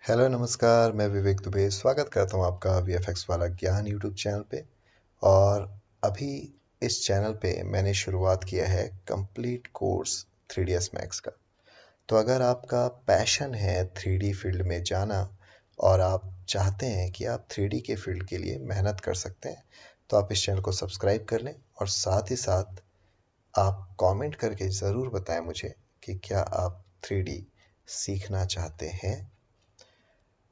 Hello नमस्कार, मैं विवेक दुबे स्वागत करता हूँ आपका वीएफएक्स वाला ज्ञान यूट्यूब चैनल पे। और अभी इस चैनल पे मैंने शुरुआत किया है कंप्लीट कोर्स 3ds मैक्स का। तो अगर आपका पैशन है 3D फील्ड में जाना और आप चाहते हैं कि आप 3D के फील्ड के लिए मेहनत कर सकते हैं, तो आप इस चैनल को सब्सक्राइब कर लें और साथ ही साथ आप कमेंट करके ज़रूर बताएं मुझे कि क्या आप 3D सीखना चाहते हैं।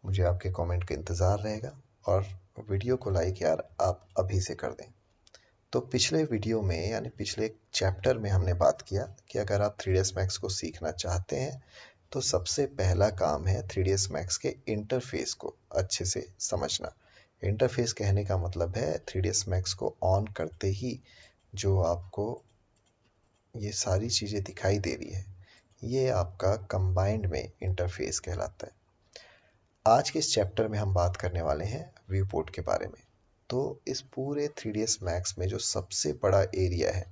मुझे आपके कमेंट का इंतज़ार रहेगा। और वीडियो को लाइक यार आप अभी से कर दें। तो पिछले वीडियो में यानी पिछले चैप्टर में हमने बात किया कि अगर आप 3ds मैक्स को सीखना चाहते हैं तो सबसे पहला काम है 3ds मैक्स के इंटरफेस को अच्छे से समझना। इंटरफेस कहने का मतलब है 3ds मैक्स को ऑन करते ही जो आपको ये सारी चीज़ें दिखाई दे रही है, ये आपका कंबाइंड में इंटरफेस कहलाता है। आज के इस चैप्टर में हम बात करने वाले हैं व्यू पोर्ट के बारे में। तो इस पूरे 3ds मैक्स में जो सबसे बड़ा एरिया है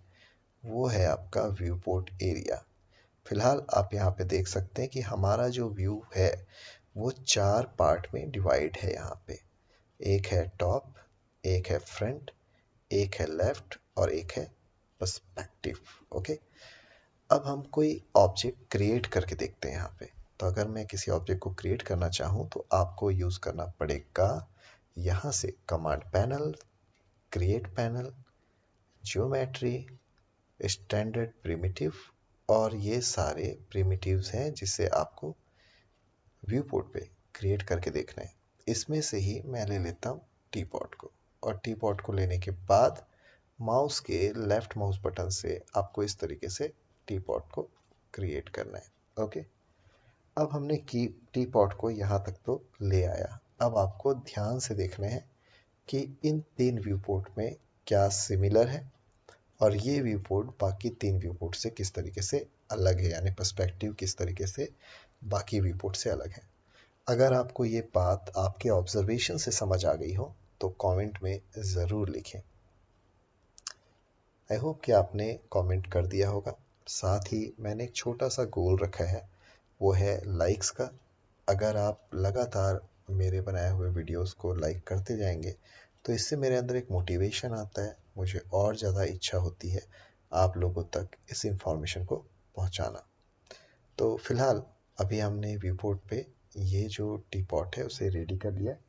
वो है आपका व्यू पोर्ट एरिया। फिलहाल आप यहाँ पे देख सकते हैं कि हमारा जो व्यू है वो 4 पार्ट में डिवाइड है। यहाँ पे एक है टॉप, एक है फ्रंट, एक है लेफ्ट और एक है पर्सपेक्टिव। ओके, अब हम कोई ऑब्जेक्ट क्रिएट करके देखते हैं यहाँ पे। तो अगर मैं किसी ऑब्जेक्ट को क्रिएट करना चाहूँ तो आपको यूज़ करना पड़ेगा यहाँ से command panel, create panel, geometry, standard primitive. और ये सारे प्रिमिटिव्स हैं जिसे आपको व्यू पोर्ट पे क्रिएट करके देखना है। इसमें से ही मैं ले लेता हूँ टी पॉट को। और टी पॉट को लेने के बाद माउस के लेफ्ट माउस बटन से आपको इस तरीके से टी पॉट को क्रिएट करना है। ओके, अब हमने की टी पॉट को यहाँ तक तो ले आया। अब आपको ध्यान से देखना है कि इन 3 व्यू पोर्ट में क्या सिमिलर है और ये व्यू पोर्ट बाकी 3 व्यू पोर्ट से किस तरीके से अलग है, यानी पर्सपेक्टिव किस तरीके से बाकी व्यू पोर्ट से अलग है। अगर आपको ये बात आपके ऑब्जर्वेशन से समझ आ गई हो तो कमेंट में ज़रूर लिखें। आई होप कि आपने कमेंट कर दिया होगा। साथ ही मैंने एक छोटा सा गोल रखा है, वो है लाइक्स का। अगर आप लगातार मेरे बनाए हुए वीडियोस को लाइक करते जाएंगे तो इससे मेरे अंदर एक मोटिवेशन आता है, मुझे और ज़्यादा इच्छा होती है आप लोगों तक इस इंफॉर्मेशन को पहुंचाना। तो फिलहाल अभी हमने व्यू पोर्ट पे ये जो टी पॉट है उसे रेडी कर लिया है।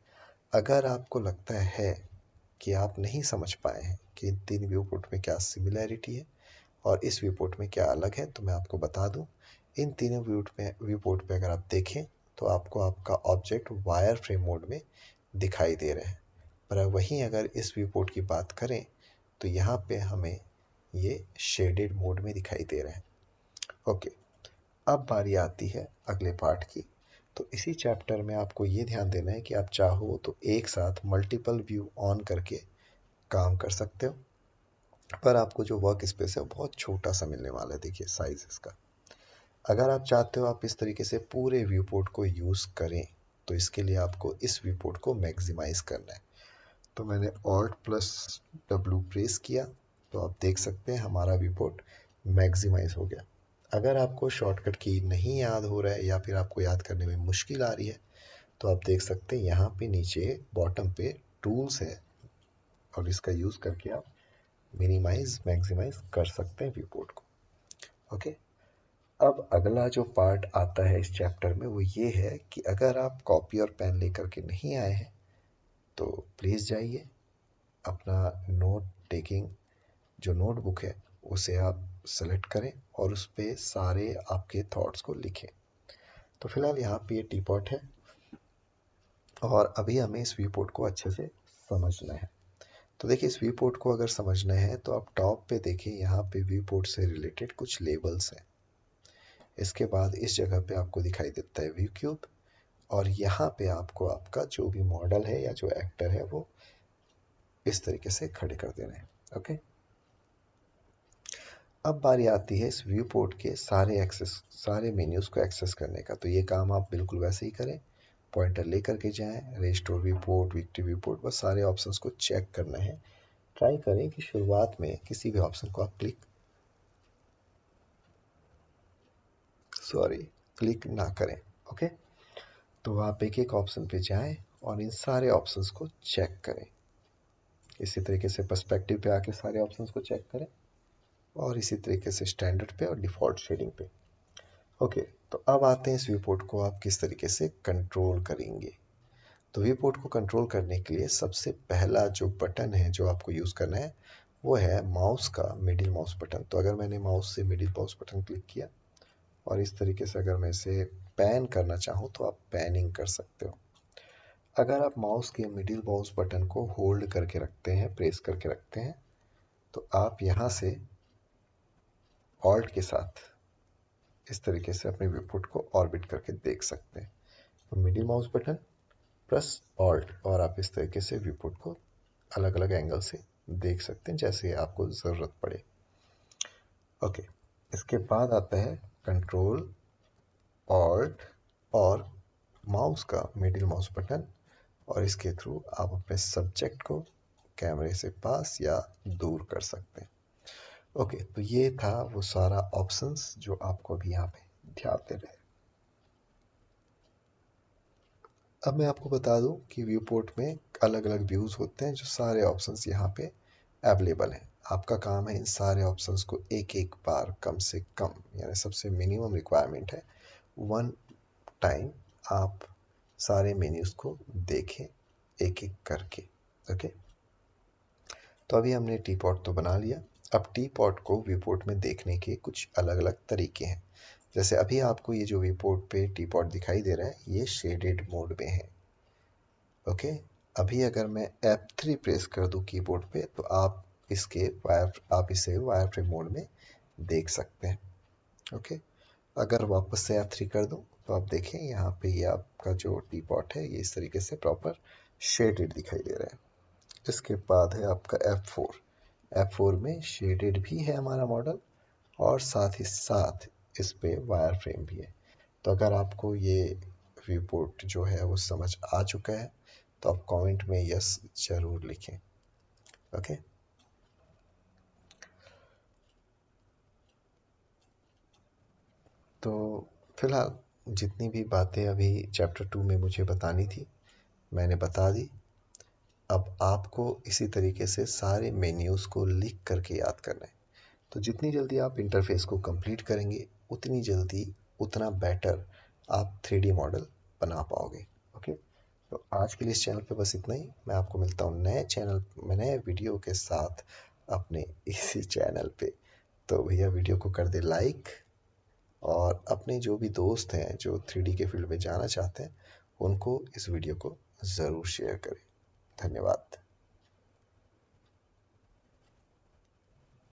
अगर आपको लगता है कि आप नहीं समझ पाए हैं कि इन 3 व्यू पोर्ट में क्या सिमिलैरिटी है और इस व्यू पोर्ट में क्या अलग है, तो मैं आपको बता दूं। इन तीनों व्यू पोर्ट पे अगर आप देखें तो आपको आपका ऑब्जेक्ट वायर फ्रेम मोड में दिखाई दे रहे हैं। पर वहीं अगर इस व्यू पोर्ट की बात करें तो यहाँ पे हमें ये शेडेड मोड में दिखाई दे रहे हैं। ओके, अब बारी आती है अगले पार्ट की। तो इसी चैप्टर में आपको ये ध्यान देना है कि आप चाहो तो एक साथ मल्टीपल व्यू ऑन करके काम कर सकते हो, पर आपको जो वर्क स्पेस है वो बहुत छोटा सा मिलने वाला है। देखिए साइज इसका। अगर आप चाहते हो आप इस तरीके से पूरे व्यू पोर्ट को यूज़ करें तो इसके लिए आपको इस व्यू पोर्ट को मैक्सिमाइज करना है। तो मैंने Alt+W प्रेस किया तो आप देख सकते हैं हमारा व्यू पोर्ट मैक्सिमाइज हो गया। अगर आपको शॉर्टकट की नहीं याद हो रहा है या फिर आपको याद करने में मुश्किल आ रही है तो आप देख सकते हैं यहाँ पे नीचे बॉटम पे टूल्स है और इसका यूज़ करके आप मिनिमाइज मैक्सिमाइज कर सकते हैं व्यू पोर्ट को। ओके, अब अगला जो पार्ट आता है इस चैप्टर में वो ये है कि अगर आप कॉपी और पेन लेकर के नहीं आए हैं तो प्लीज़ जाइए अपना नोट टेकिंग जो नोटबुक है उसे आप सेलेक्ट करें और उस पर सारे आपके थॉट्स को लिखें। तो फिलहाल यहाँ पे ये टी पॉट है और अभी हमें इस व्यू पोर्ट को अच्छे से समझना है। तो देखिए इस व्यू पोर्ट को अगर समझना है तो आप टॉप पे देखिए, यहाँ पे व्यू पोर्ट से रिलेटेड कुछ लेबल्स हैं। इसके बाद इस जगह पे आपको दिखाई देता है व्यू क्यूब और यहाँ पे आपको आपका जो भी मॉडल है या जो एक्टर है वो इस तरीके से खड़े कर देना है। ओके, अब बारी आती है इस व्यू पोर्ट के सारे मेन्यूज को एक्सेस करने का। तो ये काम आप बिल्कुल वैसे ही करें, पॉइंटर लेकर के जाएं, रेस्टोर व्यू पोर्ट, विक्टिव व्यू पोर्ट, बस सारे ऑप्शंस को चेक करना है। ट्राई करें कि शुरुआत में किसी भी ऑप्शन को आप क्लिक ना करें। ओके, तो आप एक एक ऑप्शन पे जाएं और इन सारे ऑप्शंस को चेक करें। इसी तरीके से पर्सपेक्टिव पे आके सारे ऑप्शंस को चेक करें और इसी तरीके से स्टैंडर्ड पे और डिफ़ॉल्ट शेडिंग पे। ओके, तो अब आते हैं इस व्यू पोर्ट को आप किस तरीके से कंट्रोल करेंगे। तो व्यू पोर्ट को कंट्रोल करने के लिए सबसे पहला जो बटन है जो आपको यूज़ करना है वो है माउस का मिडिल माउस बटन। तो अगर मैंने माउस से मिडिल माउस बटन क्लिक किया और इस तरीके से अगर मैं इसे पैन करना चाहूँ तो आप पैनिंग कर सकते हो। अगर आप माउस के मिडिल माउस बटन को होल्ड करके रखते हैं, प्रेस करके रखते हैं, तो आप यहाँ से ऑल्ट के साथ इस तरीके से अपने व्यू पोर्ट को ऑर्बिट करके देख सकते हैं। तो middle mouse button plus alt और आप इस तरीके से व्यू पोर्ट को अलग अलग एंगल से देख सकते हैं जैसे आपको ज़रूरत पड़े। ओके, इसके बाद आता है कंट्रोल ऑल्ट और माउस का मिडिल माउस बटन और इसके थ्रू आप अपने सब्जेक्ट को कैमरे से पास या दूर कर सकते हैं। ओके, तो ये था वो सारा ऑप्शंस जो आपको अभी यहाँ पे ध्यान देना है। अब मैं आपको बता दूं कि व्यू पोर्ट में अलग अलग व्यूज़ होते हैं जो सारे ऑप्शंस यहाँ पे अवेलेबल हैं। आपका काम है इन सारे ऑप्शंस को एक एक बार कम से कम, यानी सबसे मिनिमम रिक्वायरमेंट है वन टाइम आप सारे मेन्यूज़ को देखें एक एक करके। ओके, तो अभी हमने टी पॉट तो बना लिया। अब टी पॉट को व्यू पोर्ट में देखने के कुछ अलग अलग तरीके हैं। जैसे अभी आपको ये जो व्यू पोर्ट पे टी पॉट दिखाई दे रहा है ये शेडेड मोड में है। ओके, अभी अगर मैं F3 प्रेस कर दूं कीबोर्ड पे तो आप इसे वायर फ्रेम मोड में देख सकते हैं। ओके, अगर वापस से F3 कर दूं तो आप देखें यहाँ पे ये आपका जो टी पॉट है ये इस तरीके से प्रॉपर शेडेड दिखाई दे रहा है। इसके बाद है आपका F4 में शेडेड भी है हमारा मॉडल और साथ ही साथ इस पे वायर फ्रेम भी है। तो अगर आपको ये व्यू पोर्ट जो है वो समझ आ चुका है तो आप कमेंट में यस जरूर लिखें। ओके, तो फिलहाल जितनी भी बातें अभी चैप्टर 2 में मुझे बतानी थी मैंने बता दी। अब आपको इसी तरीके से सारे मेन्यूज़ को लिख करके याद करना है। तो जितनी जल्दी आप इंटरफेस को कंप्लीट करेंगे उतनी जल्दी उतना बेटर आप 3D मॉडल बना पाओगे। ओके, तो आज के लिए इस चैनल पे बस इतना ही। मैं आपको मिलता हूँ नए वीडियो के साथ अपने इसी चैनल पे। तो भैया वीडियो को कर दे लाइक और अपने जो भी दोस्त हैं जो 3D के फील्ड में जाना चाहते हैं उनको इस वीडियो को ज़रूर शेयर करें। धन्यवाद।